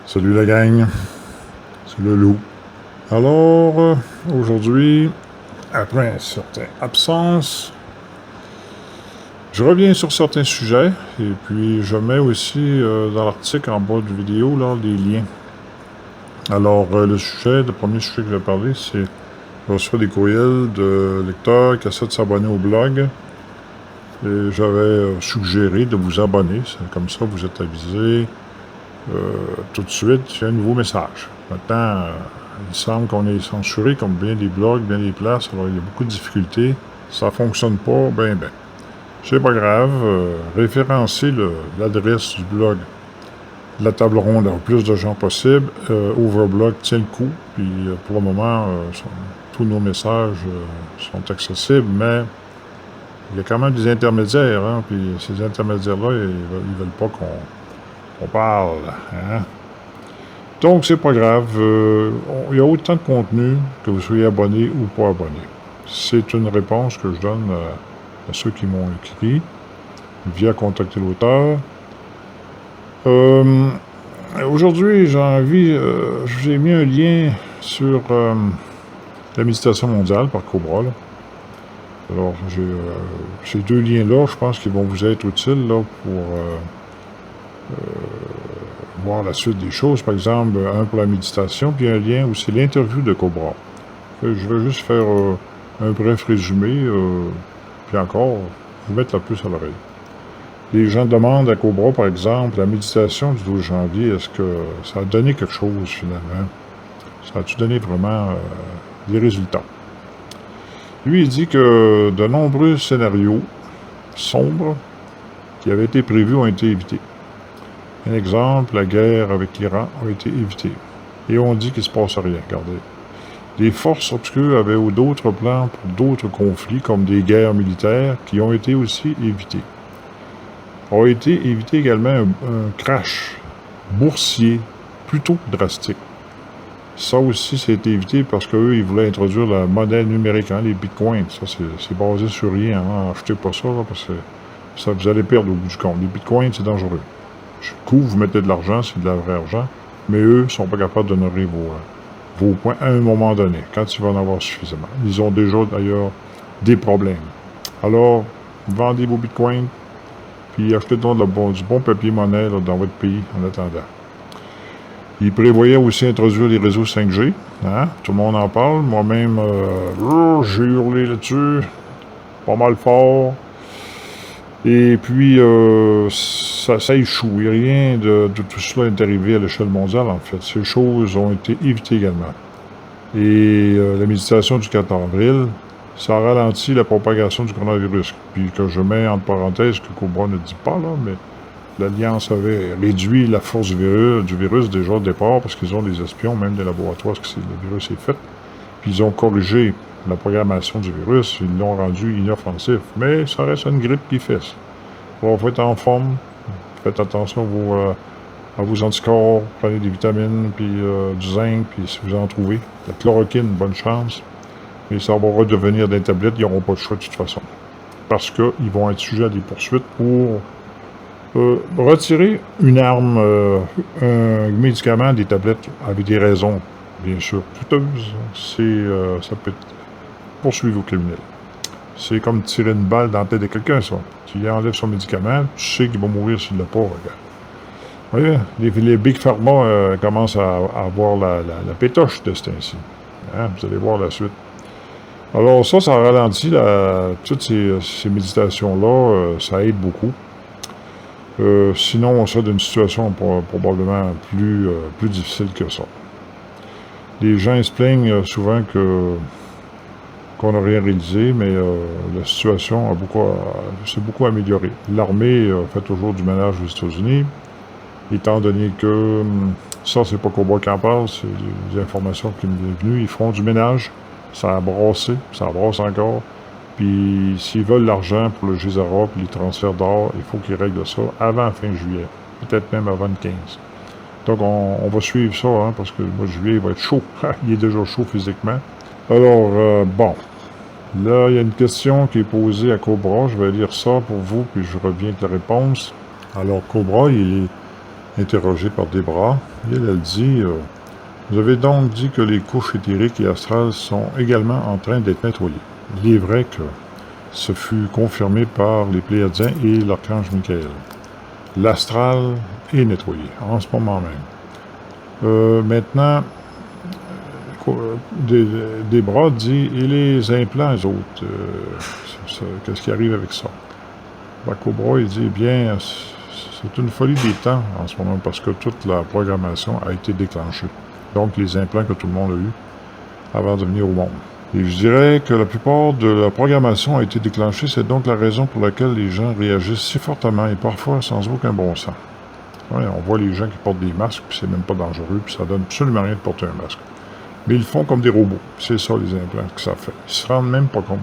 Salut la gang, c'est le loup. Alors, aujourd'hui, après une certaine absence, je reviens sur certains sujets et puis je mets aussi dans l'article en bas de vidéo là, des liens. Alors, le premier sujet que je vais parler, c'est je reçois des courriels de lecteurs qui essaient de s'abonner au blog. Et j'avais suggéré de vous abonner, comme ça vous êtes avisé tout de suite, il y a un nouveau message. Maintenant, il semble qu'on est censuré comme bien des blogs, bien des places, alors il y a beaucoup de difficultés. Ça fonctionne pas, ben. C'est pas grave, référencez l'adresse du blog de la table ronde à plus de gens possible. Overblog tient le coup, puis pour le moment, tous nos messages sont accessibles, mais il y a quand même des intermédiaires, hein, puis ces intermédiaires-là, ils veulent pas qu'on parle, hein. Donc, c'est pas grave. Il y a autant de contenu que vous soyez abonné ou pas abonné. C'est une réponse que je donne à ceux qui m'ont écrit via contacter l'auteur. Aujourd'hui, je vous ai mis un lien sur la méditation mondiale par Cobra. Là. Alors, ces deux liens-là, je pense qu'ils vont vous être utiles là, pour voir la suite des choses. Par exemple, un pour la méditation, puis un lien où c'est l'interview de Cobra. Je vais juste faire un bref résumé, puis encore, vous mettre la puce à l'oreille. Les gens demandent à Cobra, par exemple, la méditation du 12 janvier, est-ce que ça a donné quelque chose, finalement? Ça a-tu donné vraiment des résultats? Lui, il dit que de nombreux scénarios sombres qui avaient été prévus ont été évités. Un exemple, la guerre avec l'Iran a été évitée. Et on dit qu'il ne se passe rien, regardez. Des forces obscures avaient d'autres plans pour d'autres conflits, comme des guerres militaires, qui ont été aussi évitées. A été évité également un crash boursier plutôt drastique. Ça aussi, ça a été évité parce qu'eux, ils voulaient introduire la monnaie numérique, hein, les bitcoins. Ça, c'est basé sur rien. Hein. Achetez pas ça, là, parce que ça, vous allez perdre au bout du compte. Les bitcoins, c'est dangereux. Du coup, vous mettez de l'argent, c'est de la vraie argent, mais eux ne sont pas capables d'honorer vos points à un moment donné, quand il va en avoir suffisamment. Ils ont déjà, d'ailleurs, des problèmes. Alors, vendez vos bitcoins, puis achetez donc du bon papier-monnaie dans votre pays en attendant. Ils prévoyaient aussi introduire les réseaux 5G. Hein? Tout le monde en parle. Moi-même, j'ai hurlé là-dessus, pas mal fort. Et puis, ça échoue. Rien de tout cela est arrivé à l'échelle mondiale, en fait. Ces choses ont été évitées également. Et la méditation du 4 avril, ça ralentit la propagation du coronavirus. Puis que je mets entre parenthèses que Cobra ne dit pas, là, mais l'Alliance avait réduit la force du virus déjà au départ, parce qu'ils ont des espions, même des laboratoires, parce que le virus est fait. Puis ils ont corrigé la programmation du virus, ils l'ont rendu inoffensif. Mais ça reste une grippe qui fait. Alors, faites en forme, faites attention à vos anticorps, prenez des vitamines, puis du zinc, puis si vous en trouvez. La chloroquine, bonne chance. Mais ça va redevenir des tablettes, ils n'auront pas de choix de toute façon. Parce qu'ils vont être sujets à des poursuites pour retirer une arme, un médicament des tablettes avec des raisons, bien sûr, douteuses. Ça peut être poursuivre au criminel. C'est comme tirer une balle dans la tête de quelqu'un, ça. Tu lui enlèves son médicament, tu sais qu'il va mourir s'il ne l'a pas, regarde. Oui, les Big Pharma commencent à avoir la pétoche de ce temps-ci. Hein? Vous allez voir la suite. Alors ça ralentit toutes ces méditations-là, ça aide beaucoup. Sinon, on serait dans une situation probablement plus difficile que ça. Les gens se plaignent souvent qu'on n'a rien réalisé, mais la situation s'est beaucoup améliorée. L'armée fait toujours du ménage aux États-Unis, étant donné que ça, c'est pas Cobra qui en parle, c'est des informations qui me sont venues. Ils font du ménage, ça a brassé, ça brasse encore. Puis, s'ils veulent l'argent pour le GISARA et les transferts d'or, il faut qu'ils règlent ça avant fin juillet, peut-être même avant le 15. Donc, on va suivre ça, hein, parce que le mois de juillet, il va être chaud. Il est déjà chaud physiquement. Alors, bon. Là, il y a une question qui est posée à Cobra. Je vais lire ça pour vous, puis je reviens avec la réponse. Alors, Cobra, il interrogée par Debra. Et elle dit vous avez donc dit que les couches éthériques et astrales sont également en train d'être nettoyées. Il est vrai que ce fut confirmé par les Pléiadiens et l'archange Michael. L'astral est nettoyé, en ce moment même. Maintenant, Debra dit, et les implants, les autres, qu'est-ce qui arrive avec ça? Cobra, il dit, eh bien, c'est une folie des temps en ce moment, parce que toute la programmation a été déclenchée. Donc, les implants que tout le monde a eus avant de venir au monde. Et je dirais que la plupart de la programmation a été déclenchée, c'est donc la raison pour laquelle les gens réagissent si fortement et parfois sans aucun bon sens. Ouais, on voit les gens qui portent des masques, puis c'est même pas dangereux, puis ça donne absolument rien de porter un masque. Mais ils le font comme des robots. C'est ça, les implants, que ça fait. Ils se rendent même pas compte.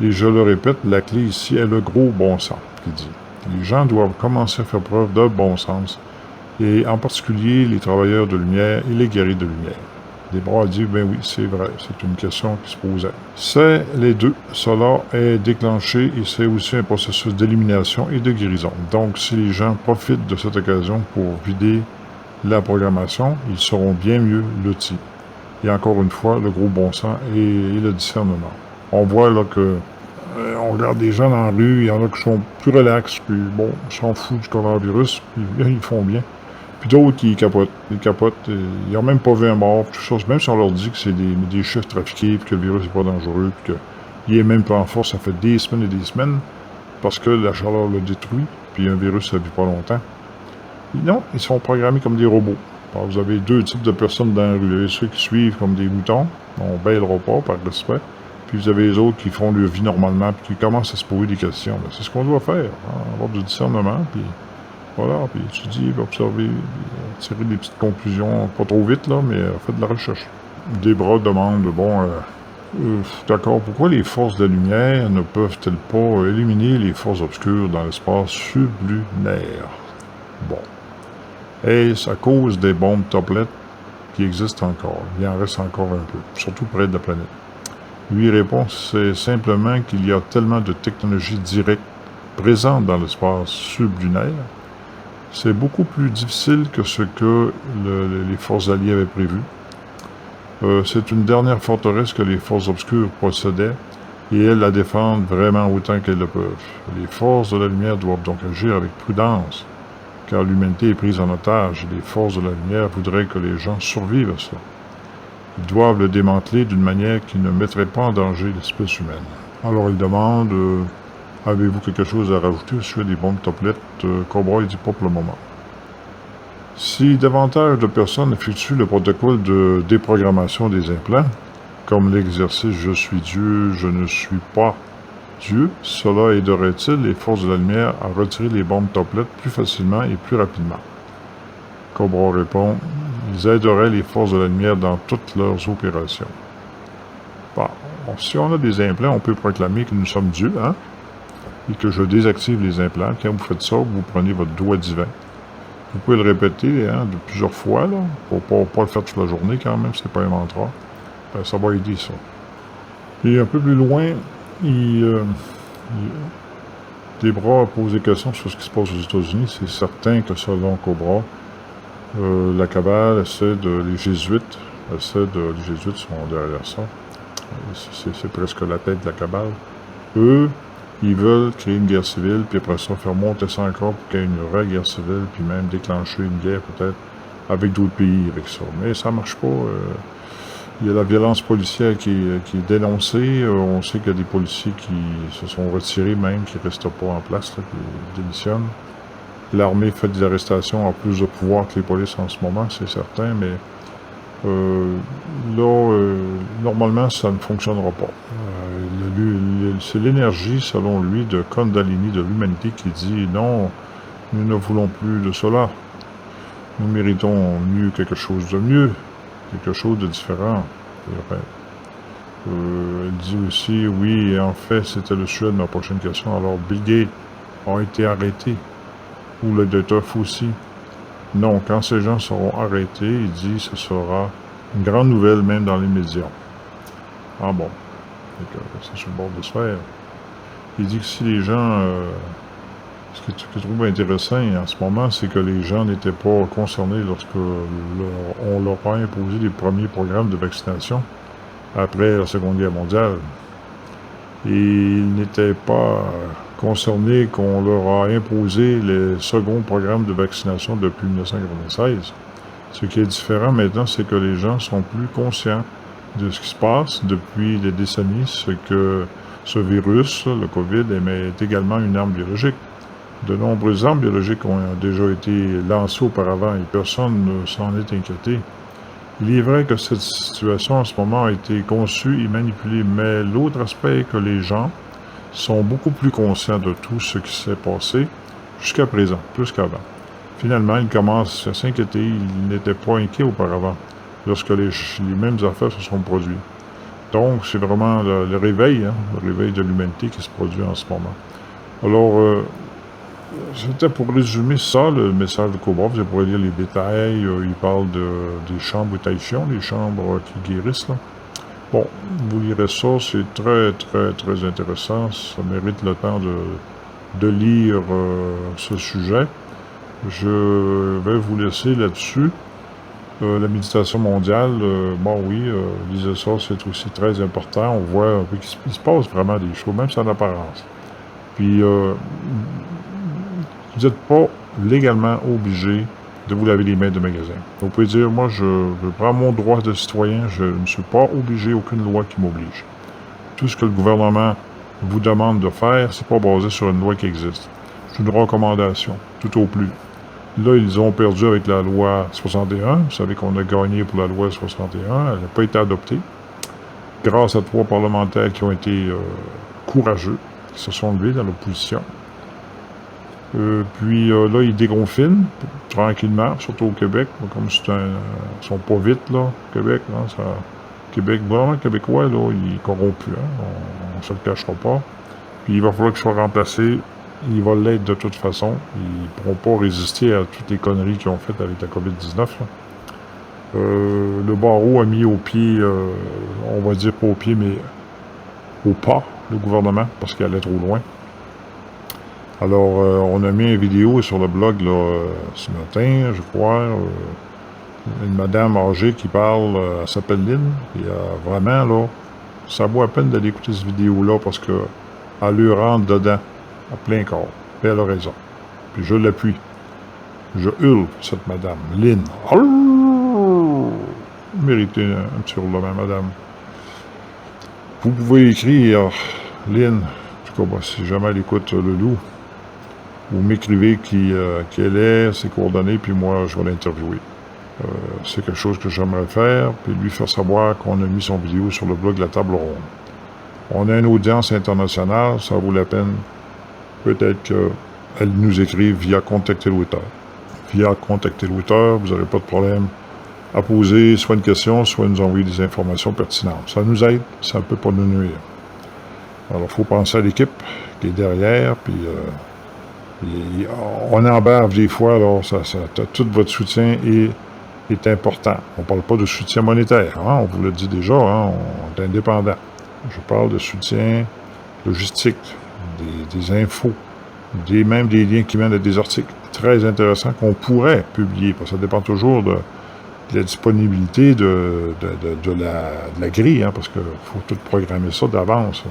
Et je le répète, la clé ici est le gros bon sens, qu'il dit. Les gens doivent commencer à faire preuve de bon sens, et en particulier les travailleurs de lumière et les guerriers de lumière. Debra a dit, ben oui, c'est vrai, c'est une question qui se posait. C'est les deux. Cela est déclenché et c'est aussi un processus d'élimination et de guérison. Donc, si les gens profitent de cette occasion pour vider la programmation, ils seront bien mieux lotis. Et encore une fois, le gros bon sens et le discernement. On voit là que on regarde des gens dans la rue, il y en a qui sont plus relax, puis bon, ils s'en foutent du coronavirus, puis ils font bien. Puis d'autres qui capotent. Ils capotent. Ils n'ont même pas vu un mort, tout ça. Même si on leur dit que c'est des chiffres trafiqués, puis que le virus n'est pas dangereux, puis qu'il n'est même pas en force, ça fait des semaines et des semaines, parce que la chaleur le détruit, puis un virus, ça ne vit pas longtemps. Non, ils sont programmés comme des robots. Alors, vous avez deux types de personnes dans la rue. Vous avez ceux qui suivent comme des moutons, on baillera pas par respect. Puis vous avez les autres qui font leur vie normalement, puis qui commencent à se poser des questions. Ben, c'est ce qu'on doit faire, avoir du discernement, puis voilà, puis étudier, puis observer, puis tirer des petites conclusions, pas trop vite, là, mais faites de la recherche. Debra demande, bon, d'accord, pourquoi les forces de la lumière ne peuvent-elles pas éliminer les forces obscures dans l'espace sublunaire? Bon. Est-ce à cause des bombes Toplet qui existent encore? Il en reste encore un peu, surtout près de la planète. Lui répond, c'est simplement qu'il y a tellement de technologies directes présentes dans l'espace sublunaire. C'est beaucoup plus difficile que ce que les forces alliées avaient prévu. C'est une dernière forteresse que les forces obscures possédaient et elles la défendent vraiment autant qu'elles le peuvent. Les forces de la lumière doivent donc agir avec prudence, car l'humanité est prise en otage et les forces de la lumière voudraient que les gens survivent à cela. Ils doivent le démanteler d'une manière qui ne mettrait pas en danger l'espèce humaine. Alors il demande, avez-vous quelque chose à rajouter au sujet des bombes Toplet? Cobra, il dit pas pour le moment. Si davantage de personnes effectuent le protocole de déprogrammation des implants, comme l'exercice Je suis Dieu, je ne suis pas Dieu, cela aiderait-il les forces de la lumière à retirer les bombes Toplet plus facilement et plus rapidement? Cobra répond, ils aideraient les forces de la lumière dans toutes leurs opérations. Bon, si on a des implants, on peut proclamer que nous sommes Dieu, hein? Et que je désactive les implants. Quand vous faites ça, vous prenez votre doigt divin. Vous pouvez le répéter de plusieurs fois, là, pour pas le faire toute la journée quand même, c'est pas un mantra. Ben, ça va aider, ça. Et un peu plus loin, Debra pose des questions sur ce qui se passe aux États-Unis. C'est certain que selon Cobra, la cabale les jésuites sont derrière ça. C'est presque la tête de la cabale. Eux, ils veulent créer une guerre civile, puis après ça, faire monter ça encore pour qu'il y ait une vraie guerre civile, puis même déclencher une guerre peut-être avec d'autres pays avec ça. Mais ça marche pas. Il y a la violence policière qui est dénoncée. On sait qu'il y a des policiers qui se sont retirés même, qui ne restent pas en place, là, qui démissionnent. L'armée fait des arrestations, a plus de pouvoir que les polices en ce moment, c'est certain, mais normalement, ça ne fonctionnera pas. C'est l'énergie, selon lui, de Kundalini, de l'humanité, qui dit non, nous ne voulons plus de cela. Nous méritons quelque chose de mieux, quelque chose de différent. Elle dit aussi, oui, en fait, c'était le sujet de ma prochaine question. Alors, Bill Gates a été arrêté, ou le docteur Fauci. Non, quand ces gens seront arrêtés, il dit ce sera une grande nouvelle, même dans les médias. Ah bon, c'est sur le bord de se faire. Il dit que si les gens Ce que je trouve intéressant en ce moment, c'est que les gens n'étaient pas concernés lorsque on leur a imposé les premiers programmes de vaccination après la Seconde Guerre mondiale. Et ils n'étaient pas concernés qu'on leur a imposé les seconds programmes de vaccination depuis 1996. Ce qui est différent maintenant, c'est que les gens sont plus conscients de ce qui se passe depuis des décennies, ce que ce virus, le COVID, est également une arme biologique. De nombreuses armes biologiques ont déjà été lancées auparavant et personne ne s'en est inquiété. Il est vrai que cette situation en ce moment a été conçue et manipulée, mais l'autre aspect est que les gens sont beaucoup plus conscients de tout ce qui s'est passé jusqu'à présent, plus qu'avant. Finalement, ils commencent à s'inquiéter. Ils n'étaient pas inquiets auparavant, lorsque les mêmes affaires se sont produites. Donc, c'est vraiment le réveil de l'humanité qui se produit en ce moment. Alors, c'était pour résumer ça, le message de Cobra. Vous pourrez lire les détails. Il parle des chambres Taïchion, les chambres qui guérissent, là. Bon, vous lirez ça, c'est très, très, très intéressant. Ça mérite le temps de lire ce sujet. Je vais vous laisser là-dessus. La méditation mondiale, bon oui, lisez ça, c'est aussi très important. On voit un peu qu'il se passe vraiment des choses, même sans apparence. Puis, vous n'êtes pas légalement obligé de vous laver les mains de magasin. Vous pouvez dire, moi, je prends mon droit de citoyen, je ne suis pas obligé, aucune loi qui m'oblige. Tout ce que le gouvernement vous demande de faire, c'est pas basé sur une loi qui existe. C'est une recommandation, tout au plus. Là, ils ont perdu avec la loi 61. Vous savez qu'on a gagné pour la loi 61. Elle n'a pas été adoptée. Grâce à 3 parlementaires qui ont été courageux, qui se sont levés dans l'opposition. Puis là, ils déconfinent tranquillement, surtout au Québec. Comme ils sont pas vite, là, au Québec. Hein, Québec, vraiment québécois, là, il est corrompu. Hein, on ne se le cachera pas. Puis il va falloir qu'il soit remplacé. Il va l'être de toute façon. Ils ne pourront pas résister à toutes les conneries qu'ils ont faites avec la COVID-19. Le barreau a mis au pied, on va dire pas au pied, mais au pas, le gouvernement, parce qu'il allait trop loin. Alors, on a mis une vidéo sur le blog là, ce matin, je crois. Une madame âgée qui parle, elle s'appelle Lynn. Et vraiment, là, ça vaut à peine d'aller écouter cette vidéo-là parce qu'elle lui rentre dedans, à plein corps. Et elle a raison. Puis je l'appuie. Je hurle pour cette madame. Lynn. Méritez un petit hurlement, madame. Vous pouvez écrire, Lynn, en tout cas, si jamais elle écoute le loup, vous m'écrivez qui elle est, ses coordonnées, puis moi, je vais l'interviewer. C'est quelque chose que j'aimerais faire, puis lui faire savoir qu'on a mis son vidéo sur le blog La Table Ronde. On a une audience internationale, ça vaut la peine. Peut-être qu'elle nous écrive via Contacter l'auteur. Via Contacter l'auteur, vous n'aurez pas de problème à poser soit une question, soit nous envoyer des informations pertinentes. Ça nous aide, ça ne peut pas nous nuire. Alors, il faut penser à l'équipe qui est derrière, puis on embarque des fois, alors tout votre soutien est important. On ne parle pas de soutien monétaire, hein, on vous le dit déjà, hein, on est indépendant. Je parle de soutien logistique, des infos, même des liens qui mènent à des articles très intéressants qu'on pourrait publier, parce que ça dépend toujours de la disponibilité de la grille, hein, parce qu'il faut tout programmer ça d'avance,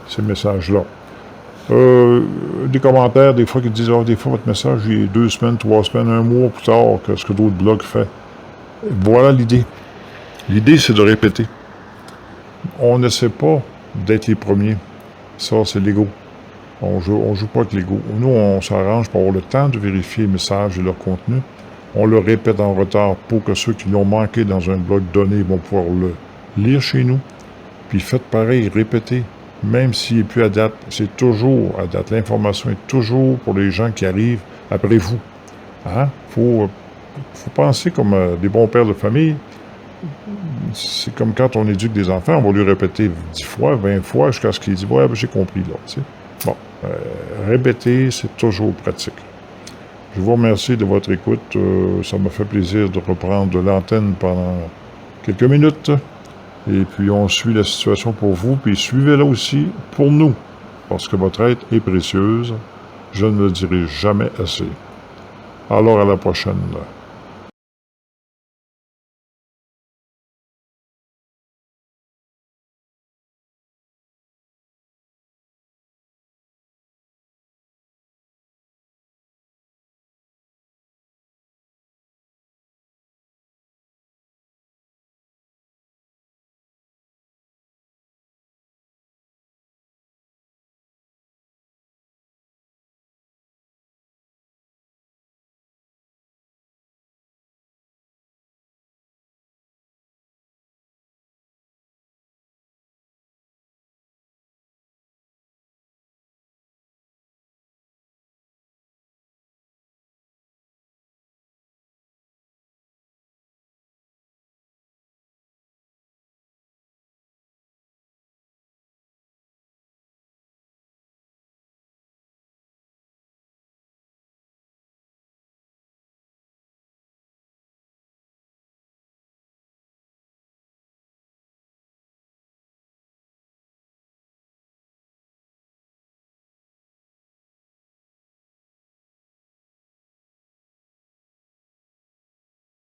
ces messages-là. Des commentaires, des fois, qui disent des fois, votre message, il est 2 semaines, 3 semaines, 1 mois plus tard que ce que d'autres blogs font. Voilà l'idée. L'idée, c'est de répéter. On n'essaie pas d'être les premiers. Ça, c'est l'ego. On joue pas avec l'ego. Nous, on s'arrange pour avoir le temps de vérifier les messages et leur contenu. On le répète en retard pour que ceux qui l'ont manqué dans un blog donné vont pouvoir le lire chez nous. Puis faites pareil, répétez. Même s'il n'est plus à date, c'est toujours à date. L'information est toujours pour les gens qui arrivent après vous. Hein? Faut penser comme des bons pères de famille. C'est comme quand on éduque des enfants, on va lui répéter 10 fois, 20 fois, jusqu'à ce qu'il dise « Ouais, j'ai compris, là. » Bon, répéter, c'est toujours pratique. Je vous remercie de votre écoute. Ça m'a fait plaisir de reprendre de l'antenne pendant quelques minutes. Et puis, on suit la situation pour vous, puis suivez-la aussi pour nous, parce que votre aide est précieuse. Je ne le dirai jamais assez. Alors à la prochaine.